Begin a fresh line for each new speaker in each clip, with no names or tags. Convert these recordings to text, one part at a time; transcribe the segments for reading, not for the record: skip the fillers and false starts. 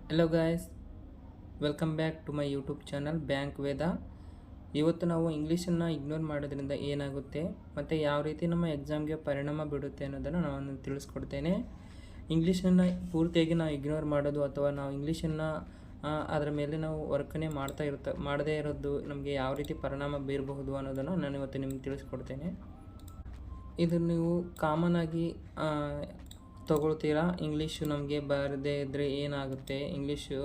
Hello guys, welcome back to my YouTube channel bank Veda. ಇವತ್ತು ನಾವು ಇಂಗ್ಲೀಷನ್ನು ಇಗ್ನೋರ್ ಮಾಡೋದ್ರಿಂದ ಏನಾಗುತ್ತೆ ಮತ್ತು ಯಾವ ರೀತಿ ನಮ್ಮ ಎಕ್ಸಾಮ್ಗೆ ಪರಿಣಾಮ ಬೀಳುತ್ತೆ ಅನ್ನೋದನ್ನು ನಾನು ತಿಳಿಸ್ಕೊಡ್ತೇನೆ. ಇಂಗ್ಲೀಷನ್ನು ಪೂರ್ತಿಯಾಗಿ ನಾವು ಇಗ್ನೋರ್ ಮಾಡೋದು ಅಥವಾ ನಾವು ಇಂಗ್ಲೀಷನ್ನು ಅದರ ಮೇಲೆ ನಾವು ವರ್ಕನ್ನೇ ಮಾಡದೇ ಇರೋದು ನಮಗೆ ಯಾವ ರೀತಿ ಪರಿಣಾಮ ಬೀರಬಹುದು ಅನ್ನೋದನ್ನು ನಾನು ಇವತ್ತು ನಿಮ್ಗೆ ತಿಳಿಸ್ಕೊಡ್ತೇನೆ. ಇದು ನೀವು ಕಾಮನಾಗಿ ತಗೊಳ್ತೀರಾ. ಇಂಗ್ಲೀಷು ನಮಗೆ ಬರದೇ ಇದ್ದರೆ ಏನಾಗುತ್ತೆ, ಇಂಗ್ಲೀಷು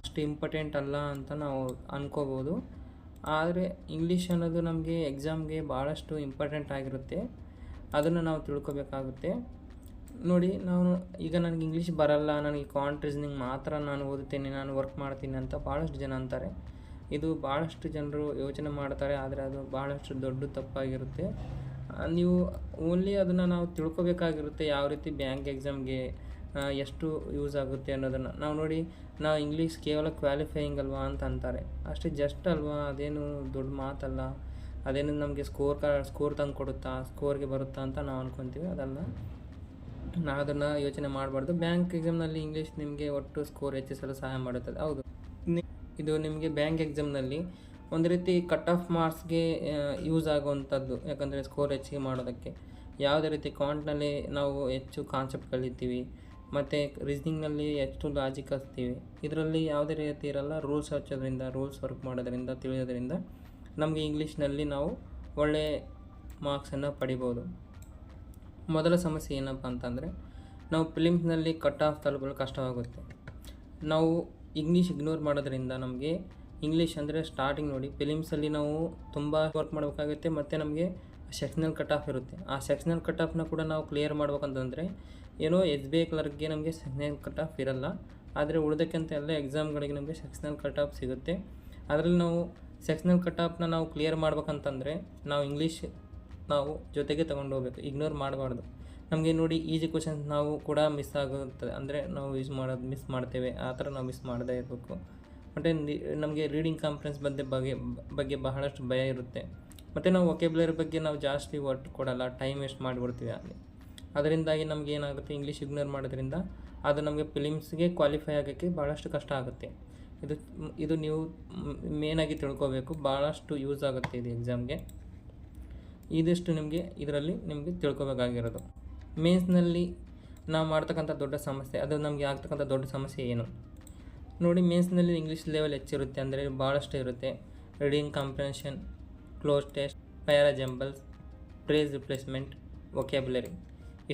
ಅಷ್ಟು ಇಂಪಾರ್ಟೆಂಟ್ ಅಲ್ಲ ಅಂತ ನಾವು ಅಂದ್ಕೋಬೋದು. ಆದರೆ ಇಂಗ್ಲೀಷ್ ಅನ್ನೋದು ನಮಗೆ ಎಕ್ಸಾಮ್ಗೆ ಭಾಳಷ್ಟು ಇಂಪಾರ್ಟೆಂಟ್ ಆಗಿರುತ್ತೆ. ಅದನ್ನು ನಾವು ತಿಳ್ಕೊಬೇಕಾಗುತ್ತೆ. ನೋಡಿ, ಈಗ ನನಗೆ ಇಂಗ್ಲೀಷ್ ಬರಲ್ಲ, ನನಗೆ ಕಾಂಟ್ ರೀಸನಿಂಗ್ ಮಾತ್ರ ನಾನು ಓದುತ್ತೇನೆ, ನಾನು ವರ್ಕ್ ಮಾಡ್ತೀನಿ ಅಂತ ಭಾಳಷ್ಟು ಜನ ಅಂತಾರೆ. ಇದು ಭಾಳಷ್ಟು ಜನರು ಯೋಚನೆ ಮಾಡ್ತಾರೆ, ಆದರೆ ಅದು ಭಾಳಷ್ಟು ದೊಡ್ಡ ತಪ್ಪಾಗಿರುತ್ತೆ. ನೀವು ಓನ್ಲಿ ಅದನ್ನು ನಾವು ತಿಳ್ಕೊಬೇಕಾಗಿರುತ್ತೆ, ಯಾವ ರೀತಿ ಬ್ಯಾಂಕ್ ಎಕ್ಸಾಮ್ಗೆ ಎಷ್ಟು ಯೂಸ್ ಆಗುತ್ತೆ ಅನ್ನೋದನ್ನು. ನಾವು ಇಂಗ್ಲೀಷ್ ಕೇವಲ ಕ್ವಾಲಿಫೈಯಿಂಗ್ ಅಲ್ವಾ ಅಂತ ಅಂತಾರೆ, ಅಷ್ಟೇ ಜಸ್ಟ್ ಅಲ್ವಾ, ಅದೇನು ದೊಡ್ಡ ಮಾತಲ್ಲ, ಅದೇನು ನಮಗೆ ಸ್ಕೋರ್ ತಂದು ಕೊಡುತ್ತಾ, ಸ್ಕೋರ್ಗೆ ಬರುತ್ತಾ ಅಂತ ನಾವು ಅಂದ್ಕೊತೀವಿ. ಅದಲ್ಲ, ನಾವು ಅದನ್ನು ಯೋಚನೆ ಮಾಡಬಾರ್ದು. ಬ್ಯಾಂಕ್ ಎಕ್ಸಾಮ್ನಲ್ಲಿ ಇಂಗ್ಲೀಷ್ ನಿಮಗೆ ಒಟ್ಟು ಸ್ಕೋರ್ ಹೆಚ್ಚಿಸಲು ಸಹಾಯ ಮಾಡುತ್ತದೆ. ಹೌದು, ಇದು ನಿಮಗೆ ಬ್ಯಾಂಕ್ ಎಕ್ಸಾಮ್ನಲ್ಲಿ ಒಂದು ರೀತಿ ಕಟ್ ಆಫ್ ಮಾರ್ಕ್ಸ್ಗೆ ಯೂಸ್ ಆಗುವಂಥದ್ದು. ಯಾಕಂದರೆ ಸ್ಕೋರ್ ಹೆಚ್ಚಿಗೆ ಮಾಡೋದಕ್ಕೆ ಯಾವುದೇ ರೀತಿ ಕಾಂಟ್ನಲ್ಲಿ ನಾವು ಹೆಚ್ಚು ಕಾನ್ಸೆಪ್ಟ್ ಕಲಿತೀವಿ ಮತ್ತು ರೀಸ್ನಿಂಗ್ನಲ್ಲಿ ಹೆಚ್ಚು ಲಾಜಿಕ್ ಹಚ್ತೀವಿ. ಇದರಲ್ಲಿ ಯಾವುದೇ ರೀತಿ ಇರಲ್ಲ. ರೂಲ್ಸ್ ವರ್ಕ್ ಮಾಡೋದ್ರಿಂದ ತಿಳಿಯೋದ್ರಿಂದ ನಮಗೆ ಇಂಗ್ಲೀಷ್ನಲ್ಲಿ ನಾವು ಒಳ್ಳೆಯ ಮಾರ್ಕ್ಸನ್ನು ಪಡಿಬೋದು. ಮೊದಲ ಸಮಸ್ಯೆ ಏನಪ್ಪ ಅಂತಂದರೆ, ನಾವು ಫಿಲಿಮ್ಸ್ನಲ್ಲಿ ಕಟ್ ಆಫ್ ತಲುಪಲು ಕಷ್ಟವಾಗುತ್ತೆ. ನಾವು ಇಂಗ್ಲೀಷ್ ಇಗ್ನೋರ್ ಮಾಡೋದ್ರಿಂದ ನಮಗೆ ಇಂಗ್ಲೀಷ್ ಅಂದರೆ ಸ್ಟಾರ್ಟಿಂಗ್ ನೋಡಿ, ಫಿಲಿಮ್ಸಲ್ಲಿ ನಾವು ತುಂಬ ವರ್ಕ್ ಮಾಡಬೇಕಾಗುತ್ತೆ ಮತ್ತು ನಮಗೆ ಸೆಕ್ಷನಲ್ ಕಟ್ ಆಫ್ ಇರುತ್ತೆ. ಆ ಸೆಕ್ಷನಲ್ ಕಟ್ ಆಫ್ನ ಕೂಡ ನಾವು ಕ್ಲಿಯರ್ ಮಾಡ್ಬೇಕಂತಂದರೆ ಏನೋ SBI ಕ್ಲರ್ಕ್ಗೆ ನಮಗೆ ಸೆಕ್ಷನಲ್ ಕಟ್ ಆಫ್ ಇರಲ್ಲ, ಆದರೆ ಉಳಿದಕ್ಕಿಂತ ಎಲ್ಲ ಎಕ್ಸಾಮ್ಗಳಿಗೆ ನಮಗೆ ಸೆಕ್ಷನಲ್ ಕಟ್ ಆಫ್ ಸಿಗುತ್ತೆ. ಅದರಲ್ಲಿ ನಾವು ಸೆಕ್ಷನಲ್ ಕಟ್ ಆಫ್ನ ನಾವು ಕ್ಲಿಯರ್ ಮಾಡ್ಬೇಕಂತಂದರೆ ನಾವು ಇಂಗ್ಲೀಷ್ ನಾವು ಜೊತೆಗೆ ತೊಗೊಂಡು ಹೋಗ್ಬೇಕು, ಇಗ್ನೋರ್ ಮಾಡಬಾರ್ದು. ನಮಗೆ ನೋಡಿ, ಈಜಿ ಕ್ವಶನ್ಸ್ ನಾವು ಕೂಡ ಮಿಸ್ ಆಗುತ್ತದೆ, ಅಂದರೆ ನಾವು ಮಿಸ್ ಮಾಡ್ತೇವೆ. ಆ ಥರ ನಾವು ಮಿಸ್ ಮಾಡದೇ ಇರಬೇಕು. ಮತ್ತು ನಮಗೆ ರೀಡಿಂಗ್ ಕಾನ್ಫಿಡೆನ್ಸ್ ಬಗ್ಗೆ ಬಹಳಷ್ಟು ಭಯ ಇರುತ್ತೆ. ಮತ್ತು ನಾವು ವೊಕ್ಯಾಬ್ಯುಲರಿ ಬಗ್ಗೆ ನಾವು ಜಾಸ್ತಿ ಒತ್ತು ಕೊಡಲ್ಲ, ಟೈಮ್ ವೇಸ್ಟ್ ಮಾಡಿಬಿಡ್ತೀವಿ ಅಲ್ಲಿ. ಅದರಿಂದಾಗಿ ನಮ್ಗೆ ಏನಾಗುತ್ತೆ, ಇಂಗ್ಲೀಷ್ ಇಗ್ನೋರ್ ಮಾಡೋದ್ರಿಂದ ಅದು ನಮಗೆ ಫಿಲಿಮ್ಸ್ಗೆ ಕ್ವಾಲಿಫೈ ಆಗೋಕ್ಕೆ ಭಾಳಷ್ಟು ಕಷ್ಟ ಆಗುತ್ತೆ. ಇದು ನೀವು ಮೇನಾಗಿ ತಿಳ್ಕೊಬೇಕು, ಭಾಳಷ್ಟು ಯೂಸ್ ಆಗುತ್ತೆ ಇದು ಎಕ್ಸಾಮ್ಗೆ. ಇದಿಷ್ಟು ಇದರಲ್ಲಿ ನಿಮಗೆ ತಿಳ್ಕೊಬೇಕಾಗಿರೋದು. ಮೇನ್ಸ್ನಲ್ಲಿ ನಾವು ಮಾಡ್ತಕ್ಕಂಥ ದೊಡ್ಡ ಸಮಸ್ಯೆ, ಅದು ನಮಗೆ ಆಗ್ತಕ್ಕಂಥ ದೊಡ್ಡ ಸಮಸ್ಯೆ ಏನು ನೋಡಿ. ಮೇನ್ಸ್ನಲ್ಲಿ ಇಂಗ್ಲೀಷ್ ಲೆವೆಲ್ ಹೆಚ್ಚಿರುತ್ತೆ, ಅಂದರೆ ಭಾಳಷ್ಟು ಇರುತ್ತೆ. Reading comprehension, cloze test, parajumbles, phrase replacement, vocabulary,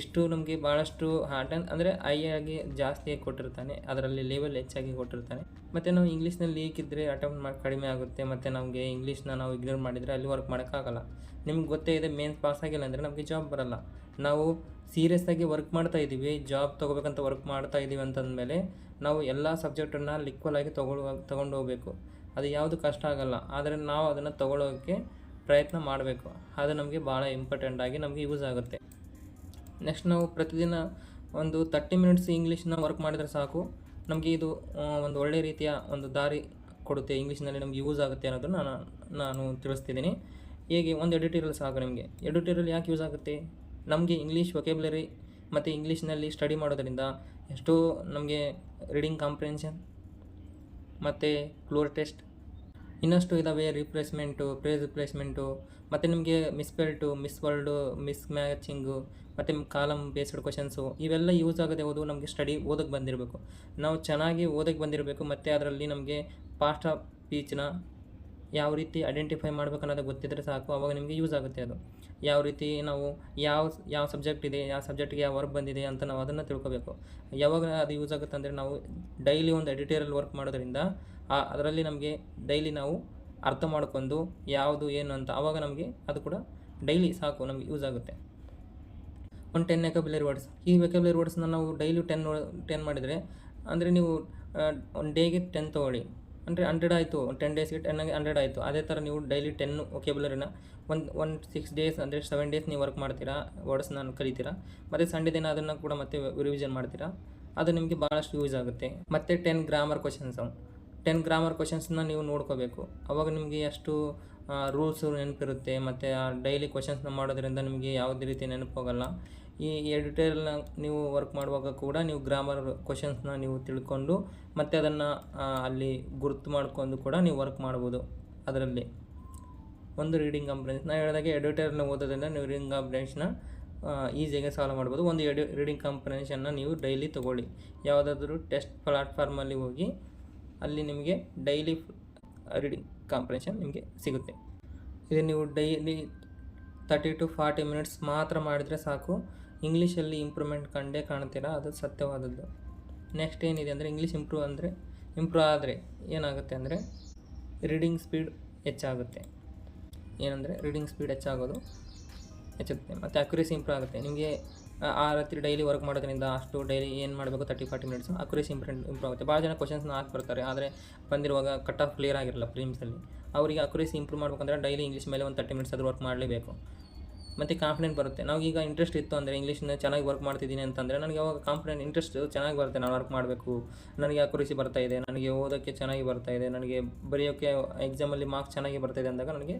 ಇಷ್ಟು ನಮಗೆ ಭಾಳಷ್ಟು ಅಂದರೆ ಆಗಿ ಜಾಸ್ತಿಯಾಗಿ ಕೊಟ್ಟಿರ್ತಾನೆ, ಅದರಲ್ಲಿ ಲೆವೆಲ್ ಹೆಚ್ಚಾಗಿ ಕೊಟ್ಟಿರ್ತಾನೆ. ಮತ್ತು ನಾವು ಇಂಗ್ಲೀಷ್ನಲ್ಲಿ ಲೀಕ್ ಇದ್ದರೆ ಅಟೆಂಪ್ಟ್ ಕಡಿಮೆ ಆಗುತ್ತೆ. ಮತ್ತು ನಮಗೆ ಇಂಗ್ಲೀಷ್ನ ನಾವು ಇಗ್ನೋರ್ ಮಾಡಿದರೆ ಅಲ್ಲಿ ವರ್ಕ್ ಮಾಡೋಕ್ಕಾಗಲ್ಲ. ನಿಮ್ಗೆ ಗೊತ್ತೇ ಇದೆ, ಮೇನ್ಸ್ ಪಾಸ್ ಆಗಿಲ್ಲ ಅಂದರೆ ನಮಗೆ ಜಾಬ್ ಬರೋಲ್ಲ. ನಾವು ಸೀರಿಯಸ್ ಆಗಿ ವರ್ಕ್ ಮಾಡ್ತಾ ಇದ್ದೀವಿ, ಜಾಬ್ ತೊಗೋಬೇಕಂತ ವರ್ಕ್ ಮಾಡ್ತಾ ಇದ್ದೀವಿ ಅಂತಂದಮೇಲೆ ನಾವು ಎಲ್ಲ ಸಬ್ಜೆಕ್ಟನ್ನು ಈಕ್ವಲ್ ಆಗಿ ತೊಗೊಂಡು ಹೋಗಬೇಕು. ಅದು ಯಾವುದು ಕಷ್ಟ ಆಗಲ್ಲ, ಆದರೆ ನಾವು ಅದನ್ನು ತೊಗೊಳ್ಳೋಕ್ಕೆ ಪ್ರಯತ್ನ ಮಾಡಬೇಕು. ಅದು ನಮಗೆ ಭಾಳ ಇಂಪಾರ್ಟೆಂಟ್ ಆಗಿ ನಮಗೆ ಯೂಸ್ ಆಗುತ್ತೆ. ನೆಕ್ಸ್ಟ್, ನಾವು ಪ್ರತಿದಿನ ಒಂದು 30 ಮಿನಿಟ್ಸ್ ಇಂಗ್ಲೀಷ್ನ ವರ್ಕ್ ಮಾಡಿದರೆ ಸಾಕು, ನಮಗೆ ಇದು ಒಂದು ಒಳ್ಳೆಯ ರೀತಿಯ ಒಂದು ದಾರಿ ಕೊಡುತ್ತೆ. ಇಂಗ್ಲೀಷ್ನಲ್ಲಿ ನಮಗೆ ಯೂಸ್ ಆಗುತ್ತೆ ಅನ್ನೋದನ್ನು ನಾನು ತಿಳಿಸ್ತಿದ್ದೀನಿ. ಹೇಗೆ, ಒಂದು ಎಡಿಟೋರಿಯಲ್ ಸಾಕು ನಿಮಗೆ. ಎಡಿಟೋರಿಯಲ್ ಯಾಕೆ ಯೂಸ್ ಆಗುತ್ತೆ, ನಮಗೆ ಇಂಗ್ಲೀಷ್ ವೊಕ್ಯಾಬ್ಯುಲರಿ ಮತ್ತು ಇಂಗ್ಲೀಷ್ನಲ್ಲಿ ಸ್ಟಡಿ ಮಾಡೋದ್ರಿಂದ ಎಷ್ಟೋ ನಮಗೆ ರೀಡಿಂಗ್ ಕಾಂಪ್ರಿಹೆನ್ಷನ್ ಮತ್ತು ಕ್ಲೋರ್ ಟೆಸ್ಟ್, ಇನ್ನಷ್ಟು ಇದ್ದಾವೆ, ಫ್ರೇಸ್ ರಿಪ್ಲೇಸ್ಮೆಂಟು, ಮತ್ತು ನಿಮಗೆ ಮಿಸ್ಪೆಲ್ಟು, ಮಿಸ್ ಮ್ಯಾಚಿಂಗು, ಮತ್ತು ಕಾಲಮ್ ಬೇಸ್ಡ್ ಕ್ವಶನ್ಸು, ಇವೆಲ್ಲ ಯೂಸ್ ಆಗೋದೇ ನಮಗೆ ಓದೋಕ್ಕೆ ಬಂದಿರಬೇಕು. ನಾವು ಚೆನ್ನಾಗಿ ಓದೋಕ್ಕೆ ಬಂದಿರಬೇಕು. ಮತ್ತು ಅದರಲ್ಲಿ ನಮಗೆ ಪಾಸ್ಟ್ ಆಫ್ ಸ್ಪೀಚ್ನ ಯಾವ ರೀತಿ ಐಡೆಂಟಿಫೈ ಮಾಡಬೇಕು ಅನ್ನೋದು ಗೊತ್ತಿದ್ದರೆ ಸಾಕು, ಆವಾಗ ನಿಮಗೆ ಯೂಸ್ ಆಗುತ್ತೆ. ಅದು ಯಾವ ರೀತಿ ನಾವು ಯಾವ ಸಬ್ಜೆಕ್ಟ್ ಇದೆ, ಯಾವ ಸಬ್ಜೆಕ್ಟಿಗೆ ಯಾವ ವರ್ಕ್ ಬಂದಿದೆ ಅಂತ ನಾವು ಅದನ್ನು ತಿಳ್ಕೊಬೇಕು. ಯಾವಾಗ ಅದು ಯೂಸ್ ಆಗುತ್ತೆ ಅಂದರೆ, ನಾವು ಡೈಲಿ ಒಂದು ಎಡಿಟೋರಿಯಲ್ ವರ್ಕ್ ಮಾಡೋದ್ರಿಂದ ಅದರಲ್ಲಿ ನಮಗೆ ಡೈಲಿ ನಾವು ಅರ್ಥ ಮಾಡ್ಕೊಂಡು ಯಾವುದು ಏನು ಅಂತ, ಆವಾಗ ನಮಗೆ ಅದು ಕೂಡ ಡೈಲಿ ಸಾಕು, ನಮಗೆ ಯೂಸ್ ಆಗುತ್ತೆ. ಒಂದು 10 ವೊಕ್ಯಾಬ್ಯುಲರಿ ವರ್ಡ್ಸ್, ಈ ವೊಕ್ಯಾಬ್ಯುಲರಿ ವರ್ಡ್ಸ್ನ ನಾವು ಡೈಲಿ 10 ಮಾಡಿದರೆ, ಅಂದರೆ ನೀವು ಒಂದು ಡೇಗೆ 10 ತೊಗೊಳ್ಳಿ, ಅಂದರೆ 100 ಆಯಿತು. 10 ಡೇಸ್ಗೆ 100 ಆಯಿತು. ಅದೇ ಥರ ನೀವು ಡೈಲಿ 10 ವೊಕ್ಯಾಬ್ಯುಲರಿನ ಒಂದು 6 ಡೇಸ್ ಅಂದರೆ 7 ಡೇಸ್ ನೀವು ವರ್ಕ್ ಮಾಡ್ತೀರಾ, ವರ್ಡ್ಸ್ನ ಕಲಿತೀರಾ. ಮತ್ತು ಸಂಡೇ ದಿನ ಅದನ್ನು ಕೂಡ ಮತ್ತೆ ರಿವಿಷನ್ ಮಾಡ್ತೀರಾ. ಅದು ನಿಮಗೆ ಭಾಳಷ್ಟು ಯೂಸ್ ಆಗುತ್ತೆ. ಮತ್ತು 10 ಗ್ರಾಮರ್ ಕ್ವಶನ್ಸ್ನ ನೀವು ನೋಡ್ಕೋಬೇಕು. ಅವಾಗ ನಿಮಗೆ ಅಷ್ಟು ರೂಲ್ಸು ನೆನಪಿರುತ್ತೆ. ಮತ್ತು ಆ ಡೈಲಿ ಕ್ವಶನ್ಸ್ನ ಮಾಡೋದ್ರಿಂದ ನಿಮಗೆ ಯಾವುದೇ ರೀತಿ ನೆನಪೋಗಲ್ಲ. ಈ ಎಡಿಟೋರಿಯಲ್ನ ನೀವು ವರ್ಕ್ ಮಾಡುವಾಗ ಕೂಡ ನೀವು ಗ್ರಾಮರ್ ಕ್ವಶನ್ಸ್ನ ನೀವು ತಿಳ್ಕೊಂಡು ಮತ್ತು ಅದನ್ನು ಅಲ್ಲಿ ಗುರುತು ಮಾಡ್ಕೊಂಡು ಕೂಡ ನೀವು ವರ್ಕ್ ಮಾಡ್ಬೋದು. ಅದರಲ್ಲಿ ಒಂದು ರೀಡಿಂಗ್ ಕಾಂಪ್ರಿಹೆನ್ಷನ್ ನಾನು ಹೇಳಿದಾಗೆ ಎಡಿಟೋರಿಯಲ್ನ ಓದೋದ್ರಿಂದ ನೀವು ರೀಡಿಂಗ್ ಕಾಂಪ್ರಿಹೆನ್ಷನ್ನ ಈಸಿಯಾಗಿ ಸಾಲ್ವ್ ಮಾಡ್ಬೋದು. ಒಂದು ರೀಡಿಂಗ್ ಕಾಂಪ್ರಿಹೆನ್ಷನ್ನ ನೀವು ಡೈಲಿ ತೊಗೊಳ್ಳಿ. ಯಾವುದಾದ್ರೂ ಟೆಸ್ಟ್ ಪ್ಲಾಟ್ಫಾರ್ಮಲ್ಲಿ ಹೋಗಿ ಅಲ್ಲಿ ನಿಮಗೆ ಡೈಲಿ ರೀಡಿಂಗ್ ಕಾಂಪ್ರಿಹೆನ್ಷನ್ ನಿಮಗೆ ಸಿಗುತ್ತೆ. ಇದು ನೀವು ಡೈಲಿ 30 to 40 ಮಿನಿಟ್ಸ್ ಮಾತ್ರ ಮಾಡಿದರೆ ಸಾಕು, ಇಂಗ್ಲೀಷಲ್ಲಿ ಇಂಪ್ರೂವ್ಮೆಂಟ್ ಕಂಡೇ ಕಾಣ್ತೀರಾ, ಅದು ಸತ್ಯವಾದದ್ದು. ನೆಕ್ಸ್ಟ್ ಏನಿದೆ ಅಂದರೆ ಇಂಗ್ಲೀಷ್ ಇಂಪ್ರೂವ್ ಆದರೆ ಏನಾಗುತ್ತೆ ಅಂದರೆ ರೀಡಿಂಗ್ ಸ್ಪೀಡ್ ಹೆಚ್ಚಾಗುತ್ತೆ. ಏನಂದರೆ ರೀಡಿಂಗ್ ಸ್ಪೀಡ್ ಹೆಚ್ಚುತ್ತೆ ಮತ್ತು ಅಕ್ಯುರೇಸಿ ಇಂಪ್ರೂವ್ ಆಗುತ್ತೆ. ನಿಮಗೆ ಆ ರಾತ್ರಿ ಡೈಲಿ ವರ್ಕ್ ಮಾಡೋದ್ರಿಂದ ಅಷ್ಟು ಡೈಲಿ ಏನು ಮಾಡಬೇಕು 30-40 ಮಿನಿಟ್ಸ್ ಅಕ್ಯುರೇಸಿ ಇಂಪ್ರೂವ್ ಆಗುತ್ತೆ. ಭಾಳ ಜನ ಕ್ವಶನ್ಸ್ನ ಹಾಕಿ ಬರ್ತಾರೆ, ಆದರೆ ಬಂದಿರುವಾಗ ಕಟ್ ಆಫ್ ಕ್ಲಿಯರ್ ಆಗಿರಲ್ಲ ಪ್ರಿಲಿಮ್ಸಲ್ಲಿ. ಅವರಿಗೆ ಅಕ್ಯುರೇಸಿ ಇಂಪ್ರೂವ್ ಮಾಡ್ಬೇಕಂದ್ರೆ ಡೈಲಿ ಇಂಗ್ಲೀಷ್ ಮೇಲೆ ಒಂದು 30 ಮಿನಿಟ್ಸ್ ಆದರೂ ವರ್ಕ್ ಮಾಡಲೇಬೇಕು. ಮತ್ತು ಕಾನ್ಫಿಡೆಂಟ್ ಬರುತ್ತೆ. ನಾವು ಈಗ ಇಂಟ್ರೆಸ್ಟ್ ಇತ್ತು ಅಂದರೆ ಇಂಗ್ಲೀಷ್ನ ಚೆನ್ನಾಗಿ ವರ್ಕ್ ಮಾಡ್ತಿದ್ದೀನಿ ಅಂತಂದರೆ ನನಗೆ ಅವಾಗ ಕಾನ್ಫಿಡೆಂಟ್ ಇಂಟ್ರೆಸ್ಟ್ ಚೆನ್ನಾಗಿ ಬರುತ್ತೆ. ನಾನು ವರ್ಕ್ ಮಾಡಬೇಕು, ನನಗೆ ಅಕ್ಯುರೇಸಿ ಬರ್ತಾಯಿದೆ, ನನಗೆ ಓದೋಕ್ಕೆ ಚೆನ್ನಾಗಿ ಬರ್ತಾಯಿದೆ, ನನಗೆ ಬರೆಯೋಕ್ಕೆ ಎಕ್ಸಾಮಲ್ಲಿ ಮಾರ್ಕ್ಸ್ ಚೆನ್ನಾಗಿ ಬರ್ತಾಯಿದೆ ಅಂದಾಗ ನನಗೆ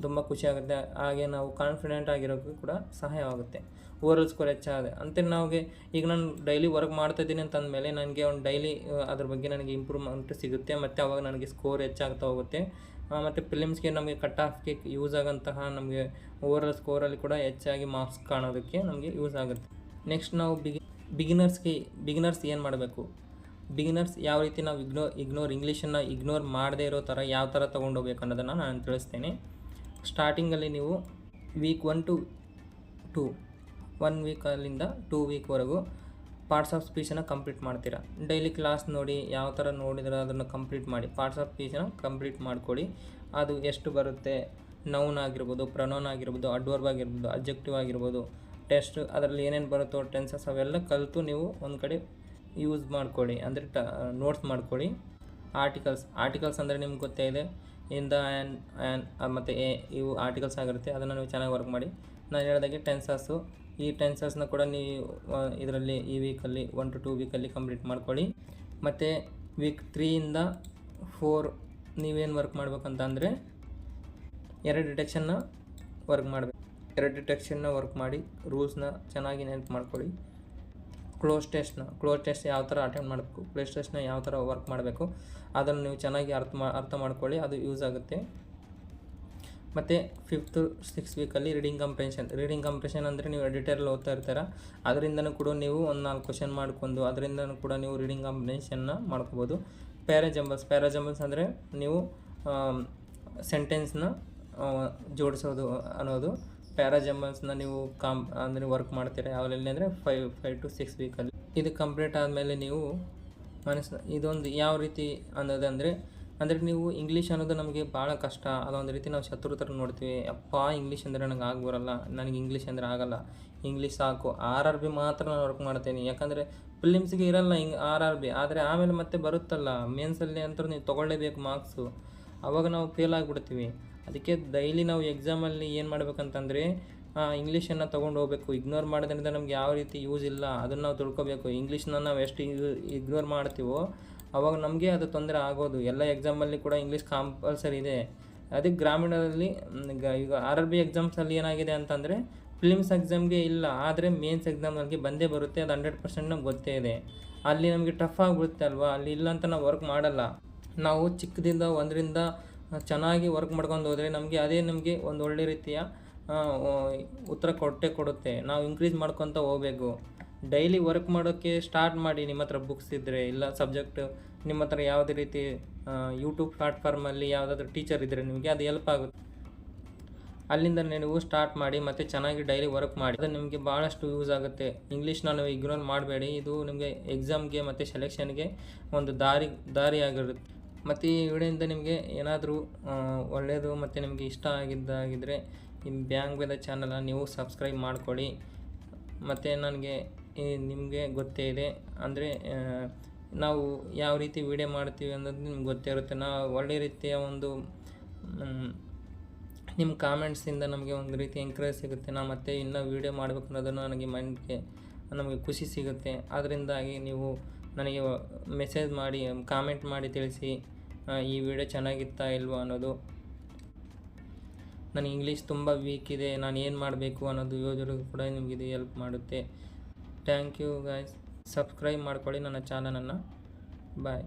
ತುಂಬ ಖುಷಿಯಾಗುತ್ತೆ. ಹಾಗೆ ನಾವು ಕಾನ್ಫಿಡೆಂಟ್ ಆಗಿರೋಕ್ಕೂ ಕೂಡ ಸಹಾಯವಾಗುತ್ತೆ. ಓವರಾಲ್ ಸ್ಕೋರ್ ಹೆಚ್ಚಾಗಿದೆ ಅಂತ ನಮಗೆ ಈಗ ನಾನು ಡೈಲಿ ವರ್ಕ್ ಮಾಡ್ತಾಯಿದ್ದೀನಿ ಅಂತ ಅಂದಮೇಲೆ ನನಗೆ ಒಂದು ಡೈಲಿ ಅದ್ರ ಬಗ್ಗೆ ನನಗೆ ಇಂಪ್ರೂವ್ಮೆಂಟ್ ಸಿಗುತ್ತೆ ಮತ್ತು ಅವಾಗ ನನಗೆ ಸ್ಕೋರ್ ಹೆಚ್ಚಾಗ್ತಾ ಹೋಗುತ್ತೆ. ಮತ್ತು ಪ್ರಿಲಿಮ್ಸ್ಗೆ ನಮಗೆ ಕಟ್ ಆಫ್ಗೆ ಯೂಸ್ ಆಗೋಂತಹ ನಮಗೆ ಓವರಾಲ್ ಸ್ಕೋರಲ್ಲಿ ಕೂಡ ಹೆಚ್ಚಾಗಿ ಮಾರ್ಕ್ಸ್ ಕಾಣೋದಕ್ಕೆ ನಮಗೆ ಯೂಸ್ ಆಗುತ್ತೆ. ನೆಕ್ಸ್ಟ್ ನಾವು ಬಿಗಿನರ್ಸ್ ಏನು ಮಾಡಬೇಕು, ಬಿಗಿನರ್ಸ್ ಯಾವ ರೀತಿ ನಾವು ಇಂಗ್ಲೀಷನ್ನು ಇಗ್ನೋರ್ ಮಾಡದೇ ಇರೋ ಥರ ಯಾವ ಥರ ತೊಗೊಂಡೋಗ್ಬೇಕು ಅನ್ನೋದನ್ನು ನಾನು ತಿಳಿಸ್ತೇನೆ. ಸ್ಟಾರ್ಟಿಂಗಲ್ಲಿ ನೀವು ವೀಕ್ 1 to 2 1 ವೀಕಲ್ಲಿಂದ 2 ವೀಕ್ವರೆಗೂ ಪಾರ್ಟ್ಸ್ ಆಫ್ ಸ್ಪೀಚನ್ನು ಕಂಪ್ಲೀಟ್ ಮಾಡ್ತೀರಾ. ಡೈಲಿ ಕ್ಲಾಸ್ ನೋಡಿ ಯಾವ ಥರ ನೋಡಿದ್ರೆ ಅದನ್ನು ಕಂಪ್ಲೀಟ್ ಮಾಡಿ. ಪಾರ್ಟ್ಸ್ ಆಫ್ ಸ್ಪೀಚನ್ನು ಕಂಪ್ಲೀಟ್ ಮಾಡ್ಕೊಳ್ಳಿ. ಅದು ಎಷ್ಟು ಬರುತ್ತೆ, ನೌನ್ ಆಗಿರ್ಬೋದು, ಪ್ರೊನೌನ್ ಆಗಿರ್ಬೋದು, ಅಡ್ವರ್ಬ್ ಆಗಿರ್ಬೋದು, ಅಬ್ಜೆಕ್ಟಿವ್ ಆಗಿರ್ಬೋದು, ಟೆಸ್ಟ್ ಅದರಲ್ಲಿ ಏನೇನು ಬರುತ್ತೋ ಟೆನ್ಸಸ್ ಅವೆಲ್ಲ ಕಲಿತು ನೀವು ಒಂದು ಕಡೆ ಯೂಸ್ ಮಾಡ್ಕೊಳ್ಳಿ, ಅಂದರೆ ನೋಟ್ಸ್ ಮಾಡ್ಕೊಳ್ಳಿ. ಆರ್ಟಿಕಲ್ಸ್ ಅಂದರೆ ನಿಮ್ಗೆ ಗೊತ್ತೇ ಇದೆ, ಇಂದ ಆ್ಯನ್ ಮತ್ತು ಇವು ಆರ್ಟಿಕಲ್ಸ್ ಆಗಿರುತ್ತೆ. ಅದನ್ನು ನೀವು ಚೆನ್ನಾಗಿ ವರ್ಕ್ ಮಾಡಿ. ನಾನು ಹೇಳಿದಾಗೆ ಟೆನ್ಸಸ್ಸು, ಈ ಟೆನ್ಸಸ್ನ ಕೂಡ ನೀವು ಇದರಲ್ಲಿ ಈ ವೀಕಲ್ಲಿ 1 to 2 ವೀಕಲ್ಲಿ ಕಂಪ್ಲೀಟ್ ಮಾಡ್ಕೊಳ್ಳಿ. ಮತ್ತು ವೀಕ್ 3 ಇಂದ 4 ನೀವೇನು ವರ್ಕ್ ಮಾಡ್ಬೇಕಂತ ಅಂದರೆ 2 ಡಿಟೆಕ್ಷನ್ನ ವರ್ಕ್ ಮಾಡಬೇಕು. 2 ಡಿಟೆಕ್ಷನ್ನ ವರ್ಕ್ ಮಾಡಿ ರೂಲ್ಸ್ನ ಚೆನ್ನಾಗಿ ನೆನಪು ಮಾಡ್ಕೊಳ್ಳಿ. ಕ್ಲೋಸ್ ಟೆಸ್ಟ್ ಯಾವ ಥರ ಅಟೆಂಡ್ ಮಾಡಬೇಕು, ಕ್ಲೋಸ್ ಟೆಸ್ಟ್ನ ಯಾವ ಥರ ವರ್ಕ್ ಮಾಡಬೇಕು ಅದನ್ನು ನೀವು ಚೆನ್ನಾಗಿ ಅರ್ಥ ಮಾಡ್ಕೊಳ್ಳಿ, ಅದು ಯೂಸ್ ಆಗುತ್ತೆ. ಮತ್ತು 5th to 6th ವೀಕಲ್ಲಿ ರೀಡಿಂಗ್ ಕಾಂಪ್ರಿಹೆನ್ಷನ್ ಅಂದರೆ ನೀವು ಎಡಿಟೋರಿಯಲ್ ಓದ್ತಾ ಇರ್ತೀರ, ಅದರಿಂದನೂ ಕೂಡ ನೀವು ಒಂದು 4 ಕ್ವಶನ್ ಮಾಡ್ಕೊಂಡು ಅದರಿಂದನೂ ಕೂಡ ನೀವು ರೀಡಿಂಗ್ ಕಾಂಪ್ರಿಹೆನ್ಷನ್ನ ಮಾಡ್ಕೋಬೋದು. ಪ್ಯಾರಾಜಂಬಲ್ಸ್ ಅಂದರೆ ನೀವು ಸೆಂಟೆನ್ಸ್ನ ಜೋಡಿಸೋದು ಅನ್ನೋದು. ಪ್ಯಾರಾಜಂಬಲ್ಸ್ನ ನೀವು ಅಂದರೆ ವರ್ಕ್ ಮಾಡ್ತೀರಾ ಯಾವಲ್ಲಿ ಅಂದರೆ 5 to 6 ವೀಕಲ್ಲಿ. ಇದು ಕಂಪ್ಲೀಟ್ ಆದಮೇಲೆ ನೀವು ಇದೊಂದು ಯಾವ ರೀತಿ ಅನ್ನೋದಂದರೆ ನೀವು ಇಂಗ್ಲೀಷ್ ಅನ್ನೋದು ನಮಗೆ ಭಾಳ ಕಷ್ಟ, ಅದೊಂದು ರೀತಿ ನಾವು ಶತ್ರು ಥರ ನೋಡ್ತೀವಿ. ಇಂಗ್ಲೀಷ್ ಅಂದರೆ ನನಗೆ ಬರಲ್ಲ, ನನಗೆ ಇಂಗ್ಲೀಷ್ ಅಂದರೆ ಆಗಲ್ಲ, ಇಂಗ್ಲೀಷ್ ಸಾಕು, RRB ಮಾತ್ರ ನಾನು ವರ್ಕ್ ಮಾಡ್ತೀನಿ. ಯಾಕಂದರೆ ಪ್ರಿಲಿಮ್ಸ್ಗೆ ಇರಲ್ಲ RRB, ಆದರೆ ಆಮೇಲೆ ಮತ್ತೆ ಬರುತ್ತಲ್ಲ ಮೇನ್ಸಲ್ಲಿ ಅಂತೂ ನೀವು ತೊಗೊಳ್ಳೇಬೇಕು ಮಾರ್ಕ್ಸು, ಆವಾಗ ನಾವು ಫೇಲ್ ಆಗಿಬಿಡ್ತೀವಿ. ಅದಕ್ಕೆ ಡೈಲಿ ನಾವು ಎಕ್ಸಾಮಲ್ಲಿ ಏನು ಮಾಡ್ಬೇಕಂತಂದರೆ ಇಂಗ್ಲೀಷನ್ನು ತೊಗೊಂಡು ಹೋಗ್ಬೇಕು. ಇಗ್ನೋರ್ ಮಾಡೋದ್ರಿಂದ ನಮ್ಗೆ ಯಾವ ರೀತಿ ಯೂಸ್ ಇಲ್ಲ ಅದನ್ನು ನಾವು ತಿಳ್ಕೊಬೇಕು. ಇಂಗ್ಲೀಷ್ನ ನಾವು ಎಷ್ಟು ಇಗ್ನೋರ್ ಮಾಡ್ತೀವೋ ಅವಾಗ ನಮಗೆ ಅದು ತೊಂದರೆ ಆಗೋದು. ಎಲ್ಲ ಎಕ್ಸಾಮಲ್ಲಿ ಕೂಡ ಇಂಗ್ಲೀಷ್ ಕಂಪಲ್ಸರಿ ಇದೆ. ಅದಕ್ಕೆ ಗ್ರಾಮೀಣದಲ್ಲಿ ಈಗ RRB ಎಕ್ಸಾಮ್ಸಲ್ಲಿ ಏನಾಗಿದೆ ಅಂತಂದರೆ ಪ್ರಿಲಿಮ್ಸ್ ಎಕ್ಸಾಮ್ಗೆ ಇಲ್ಲ, ಆದರೆ ಮೇನ್ಸ್ ಎಕ್ಸಾಮ್ಗಳಿಗೆ ಬಂದೇ ಬರುತ್ತೆ, ಅದು 100% ನಮ್ಗೆ ಗೊತ್ತೇ ಇದೆ. ಅಲ್ಲಿ ನಮಗೆ ಟಫ್ ಆಗಿಬಿಡುತ್ತೆ ಅಲ್ವಾ, ಅಲ್ಲಿ ಇಲ್ಲ ಅಂತ ನಾವು ವರ್ಕ್ ಮಾಡಲ್ಲ. ನಾವು ಚಿಕ್ಕದಿಂದ 1ರಿಂದ ಚೆನ್ನಾಗಿ ವರ್ಕ್ ಮಾಡ್ಕೊಂಡು ಹೋದರೆ ನಮಗೆ ಒಂದು ಒಳ್ಳೆ ರೀತಿಯ ಉತ್ತರ ಕೊಡುತ್ತೆ. ನಾವು ಇನ್ಕ್ರೀಸ್ ಮಾಡ್ಕೊತ ಹೋಗಬೇಕು. ಡೈಲಿ ವರ್ಕ್ ಮಾಡೋಕ್ಕೆ ಸ್ಟಾರ್ಟ್ ಮಾಡಿ. ನಿಮ್ಮ ಹತ್ರ ಬುಕ್ಸ್ ಇದ್ದರೆ, ಇಲ್ಲ ಸಬ್ಜೆಕ್ಟ್ ನಿಮ್ಮ ಹತ್ರ ಯಾವುದೇ ರೀತಿ ಯೂಟ್ಯೂಬ್ ಪ್ಲಾಟ್ಫಾರ್ಮಲ್ಲಿ ಯಾವುದಾದ್ರೂ ಟೀಚರ್ ಇದ್ದರೆ ನಿಮಗೆ ಅದು ಹೆಲ್ಪ್ ಆಗುತ್ತೆ. ಅಲ್ಲಿಂದ ನೀವು ಸ್ಟಾರ್ಟ್ ಮಾಡಿ ಮತ್ತು ಚೆನ್ನಾಗಿ ಡೈಲಿ ವರ್ಕ್ ಮಾಡಿ. ಅದು ನಿಮಗೆ ಭಾಳಷ್ಟು ಯೂಸ್ ಆಗುತ್ತೆ. ಇಂಗ್ಲೀಷ್ನ ನೀವು ಇಗ್ನೋರ್ ಮಾಡಬೇಡಿ. ಇದು ನಿಮಗೆ ಎಕ್ಸಾಮ್ಗೆ ಮತ್ತು ಸೆಲೆಕ್ಷನ್ಗೆ ಒಂದು ದಾರಿ ಆಗಿರುತ್ತೆ. ಮತ್ತು ಈ ವಿಡಿಯೋಯಿಂದ ನಿಮಗೆ ಏನಾದರೂ ಒಳ್ಳೆಯದು ಮತ್ತು ನಿಮಗೆ ಇಷ್ಟ ಆಗಿದ್ದರೆ ಈ ಬ್ಯಾಂಕ್ ವೇದ ಚಾನಲ್ನ ನೀವು ಸಬ್ಸ್ಕ್ರೈಬ್ ಮಾಡ್ಕೊಳ್ಳಿ. ಮತ್ತು ನನಗೆ ನಿಮಗೆ ಗೊತ್ತೇ ಇದೆ ಅಂದರೆ ನಾವು ಯಾವ ರೀತಿ ವಿಡಿಯೋ ಮಾಡ್ತೀವಿ ಅನ್ನೋದು ನಿಮ್ಗೆ ಗೊತ್ತೇ ಇರುತ್ತೆ. ನಾವು ಒಳ್ಳೆ ರೀತಿಯ ಒಂದು ನಿಮ್ಮ ಕಾಮೆಂಟ್ಸಿಂದ ನಮಗೆ ಒಂದು ರೀತಿ ಎಂಕರೇಜ್ ಸಿಗುತ್ತೆ. ನಾವು ಮತ್ತೆ ಇನ್ನೂ ವೀಡಿಯೋ ಮಾಡಬೇಕು ಅನ್ನೋದನ್ನು ನಮಗೆ ಖುಷಿ ಸಿಗುತ್ತೆ. ಅದರಿಂದಾಗಿ ನೀವು ನನಗೆ ಮೆಸೇಜ್ ಮಾಡಿ, ಕಾಮೆಂಟ್ ಮಾಡಿ ತಿಳಿಸಿ ಈ ವಿಡಿಯೋ ಚೆನ್ನಾಗಿತ್ತಾ ಇಲ್ವೋ ಅನ್ನೋದು. ನನಗೆ ಇಂಗ್ಲೀಷ್ ತುಂಬ ವೀಕ್ ಇದೆ, ನಾನು ಏನು ಮಾಡಬೇಕು ಅನ್ನೋದು ಯೋಜನೆಗೂ ಕೂಡ ನಿಮಗೆ ಇದು ಹೆಲ್ಪ್ ಮಾಡುತ್ತೆ. Thank you guys. ಸಬ್ಸ್ಕ್ರೈಬ್ ಮಾಡ್ಕೊಳ್ಳಿ ನನ್ನ ಚಾನಲನ್ನು. ಬಾಯ್.